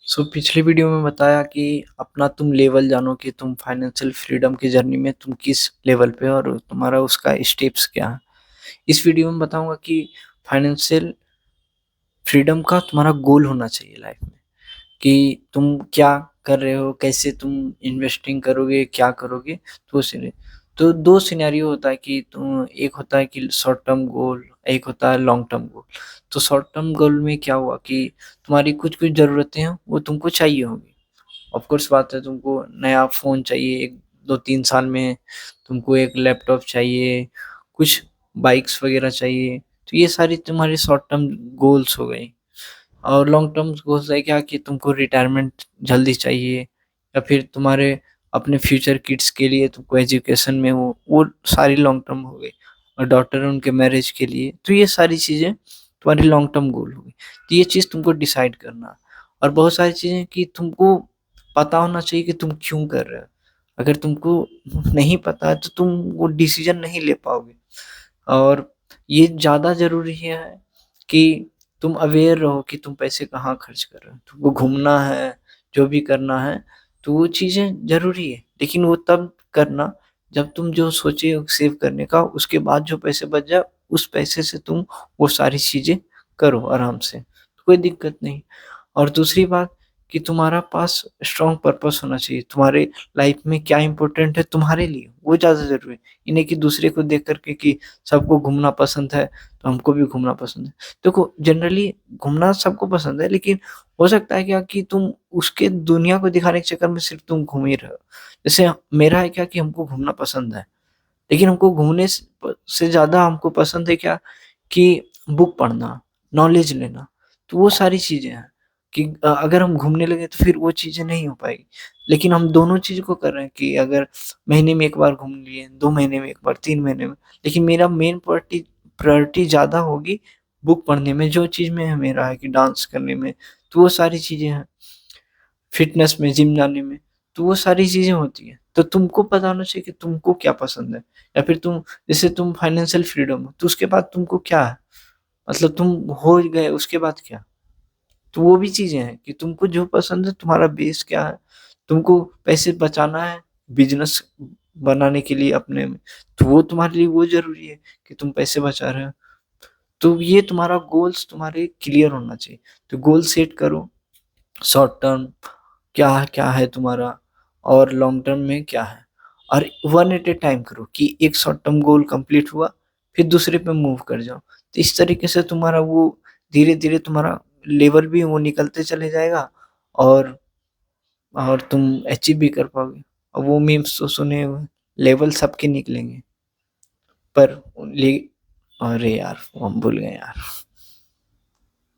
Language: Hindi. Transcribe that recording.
पिछली वीडियो में बताया कि अपना तुम लेवल जानो कि तुम फाइनेंशियल फ्रीडम की जर्नी में तुम किस लेवल पे हो और तुम्हारा उसका स्टेप्स क्या है। इस वीडियो में बताऊंगा कि फाइनेंशियल फ्रीडम का तुम्हारा गोल होना चाहिए लाइफ में, कि तुम क्या कर रहे हो, कैसे तुम इन्वेस्टिंग करोगे, क्या करोगे। तो दो सिनेरियो होता है कि तुम, एक होता है कि शॉर्ट टर्म गोल, एक होता है लॉन्ग टर्म गोल। तो शॉर्ट टर्म गोल में क्या हुआ कि तुम्हारी कुछ कुछ ज़रूरतें हैं वो तुमको चाहिए होंगी। ऑफ कोर्स बात है, तुमको नया फ़ोन चाहिए 1 2-3 साल में, तुमको एक लैपटॉप चाहिए, कुछ बाइक्स वगैरह चाहिए। तो ये सारी तुम्हारी शॉर्ट टर्म गोल्स हो गई। और लॉन्ग टर्म गोल्स है क्या कि तुमको रिटायरमेंट जल्दी चाहिए, या फिर तुम्हारे अपने फ्यूचर किड्स के लिए तुमको एजुकेशन में वो सारी लॉन्ग टर्म हो गई। और डॉटर उनके मैरिज के लिए, तो ये सारी चीज़ें तुम्हारी लॉन्ग टर्म गोल हो गई। तो ये चीज़ तुमको डिसाइड करना। और बहुत सारी चीज़ें कि तुमको पता होना चाहिए कि तुम क्यों कर रहे हो। अगर तुमको नहीं पता है तो तुम वो डिसीजन नहीं ले पाओगे। और ये ज़्यादा ज़रूरी है कि तुम अवेयर रहो कि तुम पैसे कहाँ खर्च कर रहे हो। तुमको घूमना है, जो भी करना है, तो वो चीज़ें ज़रूरी है, लेकिन वो तब करना जब तुम जो सोचे हो सेव करने का, उसके बाद जो पैसे बच जाए, उस पैसे से तुम वो सारी चीज़ें करो आराम से, तो कोई दिक्कत नहीं। और दूसरी बात कि तुम्हारा पास स्ट्रॉन्ग पर्पस होना चाहिए। तुम्हारे लाइफ में क्या इम्पोर्टेंट है तुम्हारे लिए, वो ज़्यादा ज़रूरी है। ये नहीं कि दूसरे को देख कर के कि सबको घूमना पसंद है, तो हमको भी घूमना पसंद है। देखो जनरली घूमना सबको पसंद है, लेकिन हो सकता है क्या कि तुम उसके दुनिया को दिखाने के चक्कर में सिर्फ़ तुम घूम ही रहे हो। जैसे मेरा है क्या कि हमको घूमना पसंद है, लेकिन हमको घूमने से ज़्यादा हमको पसंद है क्या कि बुक पढ़ना, नॉलेज लेना। तो वो सारी चीज़ें हैं कि अगर हम घूमने लगे तो फिर वो चीज़ें नहीं हो पाएगी। लेकिन हम दोनों चीज़ को कर रहे हैं कि अगर महीने में 1 बार घूम लिए, 2 महीने में 1 बार, 3 महीने में। लेकिन मेरा मेन प्रायोरिटी ज़्यादा होगी बुक पढ़ने में, जो चीज़ में मेरा है कि डांस करने में, तो वो सारी चीज़ें हैं। फ़िटनेस में, जिम जाने में, तो वो सारी चीज़ें होती हैं। तो तुमको पता होना चाहिए कि तुमको क्या पसंद है, या फिर तुम, जैसे तुम फाइनेंशियल फ्रीडम हो, तो उसके बाद तुमको क्या है? मतलब तुम हो गए, उसके बाद क्या? तो वो भी चीज़ें हैं कि तुमको जो पसंद है, तुम्हारा बेस क्या है? तुमको पैसे बचाना है बिज़नेस बनाने के लिए अपने में, तो वो तुम्हारे लिए वो ज़रूरी है कि तुम पैसे बचा रहे हो। तो ये तुम्हारा गोल्स तुम्हारे क्लियर होना चाहिए। तो गोल सेट करो, शॉर्ट टर्म क्या है तुम्हारा, और लॉन्ग टर्म में क्या है। और वन एट ए टाइम करो कि एक शॉर्ट टर्म गोल कंप्लीट हुआ, फिर दूसरे पे मूव कर जाओ। तो इस तरीके से तुम्हारा वो धीरे-धीरे तुम्हारा लेवल भी वो निकलते चले जाएगा, और तुम अचीव भी कर पाओगे। और वो मीम्स तो सुने होंगे, लेवल सबके निकलेंगे, पर ले, अरे यार! हम भूल गए यार।